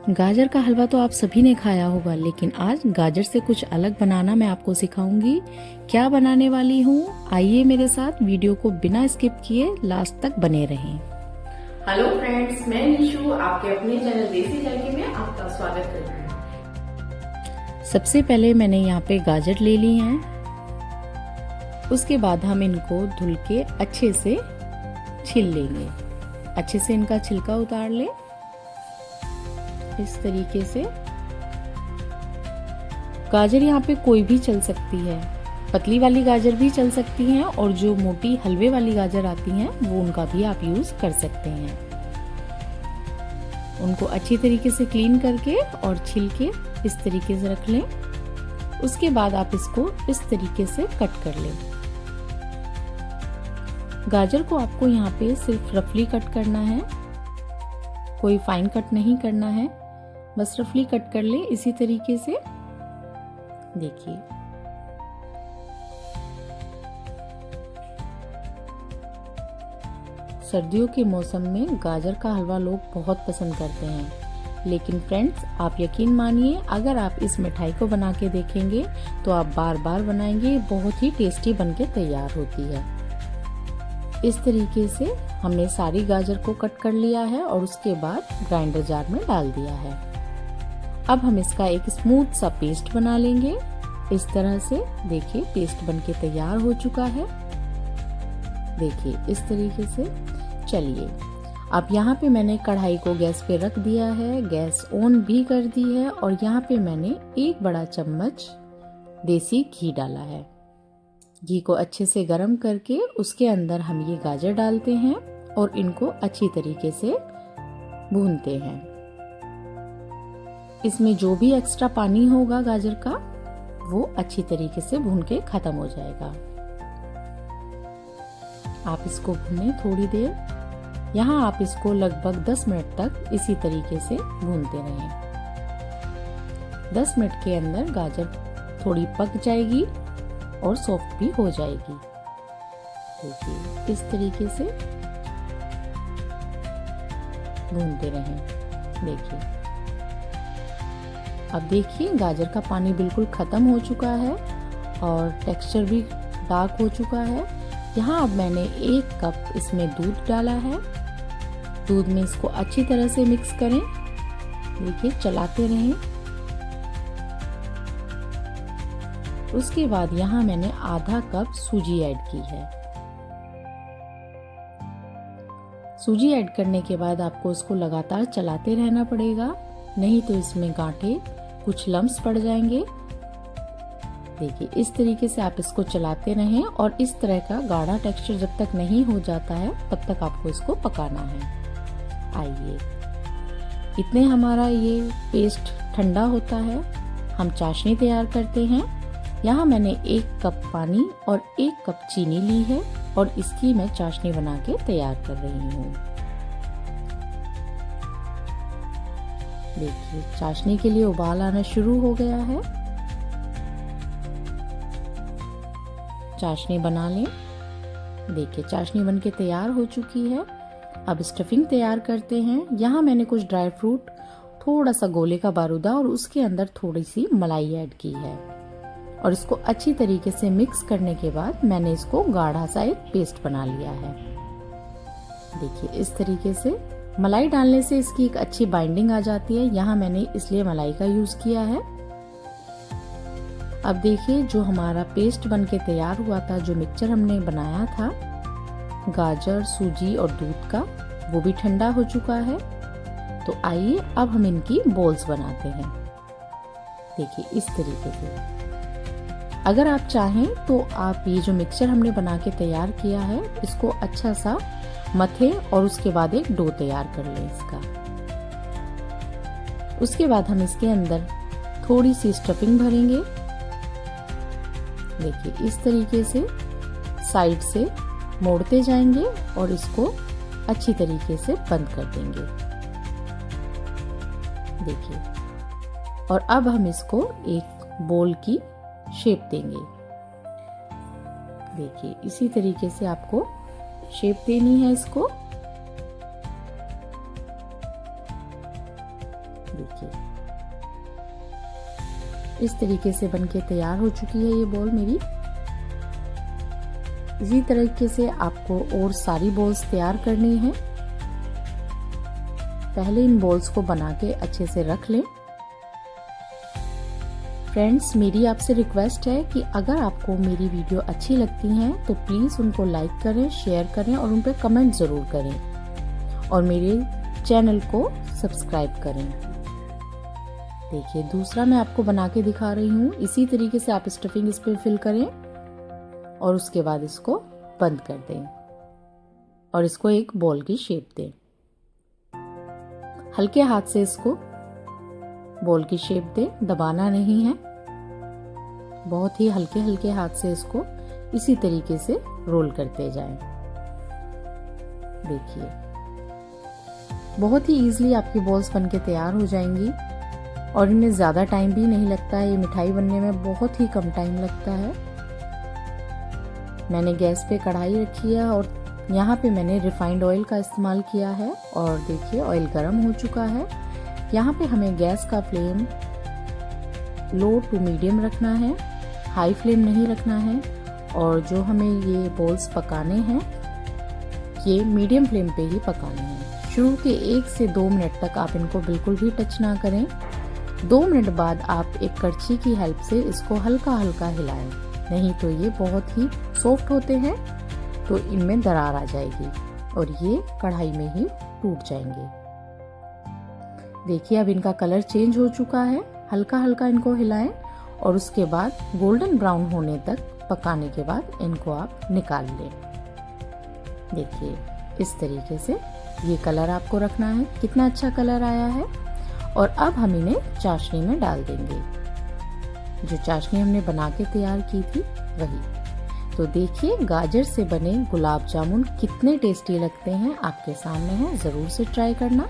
गाजर का हलवा तो आप सभी ने खाया होगा, लेकिन आज गाजर से कुछ अलग बनाना मैं आपको सिखाऊंगी। क्या बनाने वाली हूँ, आइए मेरे साथ वीडियो को बिना स्किप किए लास्ट तक बने रहें। हेलो फ्रेंड्स, मैं निशु आपके अपने चैनल देसी जायके में आपका स्वागत करती हूँ। सबसे पहले मैंने यहाँ पे गाजर ले ली हैं। उसके बाद हम इनको धुल के अच्छे से छील लेंगे। अच्छे से इनका छिलका उतार लें इस तरीके से। गाजर यहाँ पे कोई भी चल सकती है, पतली वाली गाजर भी चल सकती हैं और जो मोटी हलवे वाली गाजर आती हैं वो उनका भी आप यूज कर सकते हैं। उनको अच्छी तरीके से क्लीन करके और छील के इस तरीके से रख लें। उसके बाद आप इसको इस तरीके से कट कर लें। गाजर को आपको यहाँ पे सिर्फ रफली कट करना है, कोई फाइन कट नहीं करना है, बस रफली कट कर ले इसी तरीके से। देखिए सर्दियों के मौसम में गाजर का हलवा लोग बहुत पसंद करते हैं, लेकिन फ्रेंड्स आप यकीन मानिए, अगर आप इस मिठाई को बना के देखेंगे तो आप बार बार बनाएंगे। बहुत ही टेस्टी बनके तैयार होती है। इस तरीके से हमने सारी गाजर को कट कर लिया है और उसके बाद ग्राइंडर जार में डाल दिया है। अब हम इसका एक स्मूथ सा पेस्ट बना लेंगे इस तरह से। देखिए पेस्ट बनके तैयार हो चुका है। देखिए इस तरीके से। चलिए अब यहाँ पे मैंने कढ़ाई को गैस पे रख दिया है, गैस ऑन भी कर दी है और यहाँ पे मैंने 1 बड़ा चम्मच देसी घी डाला है। घी को अच्छे से गर्म करके उसके अंदर हम ये गाजर डालते हैं और इनको अच्छी तरीके से भूनते हैं। इसमें जो भी एक्स्ट्रा पानी होगा गाजर का वो अच्छी तरीके से भून के खत्म हो जाएगा। आप इसको भूनें थोड़ी देर। यहाँ आप इसको लगभग 10 मिनट तक इसी तरीके से भूनते रहें। 10 मिनट के अंदर गाजर थोड़ी पक जाएगी और सॉफ्ट भी हो जाएगी। देखिए इस तरीके से भूनते रहें। देखिए अब देखिए गाजर का पानी बिल्कुल खत्म हो चुका है और टेक्सचर भी डार्क हो चुका है। यहाँ अब मैंने 1 कप इसमें दूध डाला है। दूध में इसको अच्छी तरह से मिक्स करें। देखिए चलाते रहें। उसके बाद यहाँ मैंने आधा कप सूजी ऐड की है। सूजी ऐड करने के बाद आपको इसको लगातार चलाते रहना पड़ेगा, नहीं तो इसमें गांठें कुछ लम्स पड़ जाएंगे। देखिए इस तरीके से आप इसको चलाते रहें और इस तरह का गाढ़ा टेक्सचर जब तक नहीं हो जाता है तब तक आपको इसको पकाना है। आइए इतने हमारा ये पेस्ट ठंडा होता है, हम चाशनी तैयार करते हैं। यहाँ मैंने 1 कप पानी और 1 कप चीनी ली है और इसकी मैं चाशनी बना के तैयार कर रही हूँ। देखिए चाशनी के लिए उबाल आना शुरू हो गया है। चाशनी बना लें। देखिए चाशनी बनके तैयार हो चुकी है। अब स्टफिंग तैयार करते हैं। यहाँ मैंने कुछ ड्राई फ्रूट, थोड़ा सा गोले का बारूदा और उसके अंदर थोड़ी सी मलाई ऐड की है और इसको अच्छी तरीके से मिक्स करने के बाद मैंने इसको गाढ़ा सा एक पेस्ट बना लिया है। देखिए इस तरीके से मलाई डालने से इसकी एक अच्छी बाइंडिंग आ जाती है। यहाँ मैंने इसलिए मलाई का यूज किया है। अब देखिए जो हमारा पेस्ट बनके तैयार हुआ था, जो मिक्सचर हमने बनाया था गाजर, सूजी और दूध का, वो भी ठंडा हो चुका है। तो आइए अब हम इनकी बॉल्स बनाते हैं। देखिए इस तरीके से। अगर आप चाहें तो आप ये जो मिक्सचर हमने बना के तैयार किया है इसको अच्छा सा मथे और उसके बाद एक डो तैयार कर लें इसका। उसके बाद हम इसके अंदर थोड़ी सी स्टफिंग भरेंगे। देखिए इस तरीके से साइड से मोड़ते जाएंगे और इसको अच्छी तरीके से बंद कर देंगे। देखिए और अब हम इसको एक बोल की शेप देंगे। देखिए इसी तरीके से आपको शेप देनी है इसको। देखिए इस तरीके से बनके तैयार हो चुकी है ये बॉल मेरी। इसी तरीके से आपको और सारी बॉल्स तैयार करनी है। पहले इन बॉल्स को बना के अच्छे से रख लें। फ्रेंड्स, मेरी आपसे रिक्वेस्ट है कि अगर आपको मेरी वीडियो अच्छी लगती हैं तो प्लीज़ उनको लाइक करें, शेयर करें और उन पर कमेंट ज़रूर करें और मेरे चैनल को सब्सक्राइब करें। देखिए दूसरा मैं आपको बना के दिखा रही हूँ। इसी तरीके से आप स्टफिंग इस पर फिल करें और उसके बाद इसको बंद कर दें और इसको एक बॉल की शेप दें। हल्के हाथ से इसको बॉल की शेप दें, दबाना नहीं है। बहुत ही हल्के हल्के हाथ से इसको इसी तरीके से रोल करते जाएं। देखिए बहुत ही इजीली आपकी बॉल्स बनके तैयार हो जाएंगी और इनमें ज़्यादा टाइम भी नहीं लगता है। ये मिठाई बनने में बहुत ही कम टाइम लगता है। मैंने गैस पे कढ़ाई रखी है और यहाँ पे मैंने रिफाइंड ऑयल का इस्तेमाल किया है और देखिए ऑयल गर्म हो चुका है। यहाँ पे हमें गैस का फ्लेम लो टू मीडियम रखना है, हाई फ्लेम नहीं रखना है। और जो हमें ये बॉल्स पकाने हैं ये मीडियम फ्लेम पे ही पकाने हैं। शुरू के 1 से 2 मिनट तक आप इनको बिल्कुल भी टच ना करें। 2 मिनट बाद आप एक कड़छी की हेल्प से इसको हल्का हल्का हिलाएं, नहीं तो ये बहुत ही सॉफ्ट होते हैं तो इनमें दरार आ जाएगी और ये कढ़ाई में ही टूट जाएंगे। देखिए अब इनका कलर चेंज हो चुका है। हल्का हल्का इनको हिलाएं और उसके बाद गोल्डन ब्राउन होने तक पकाने के बाद इनको आप निकाल लें। देखिए इस तरीके से ये कलर आपको रखना है। कितना अच्छा कलर आया है। और अब हम इन्हें चाशनी में डाल देंगे। जो चाशनी हमने बना के तैयार की थी वही। तो देखिए गाजर से बने गुलाब जामुन कितने टेस्टी लगते हैं, आपके सामने है, जरूर से ट्राई करना।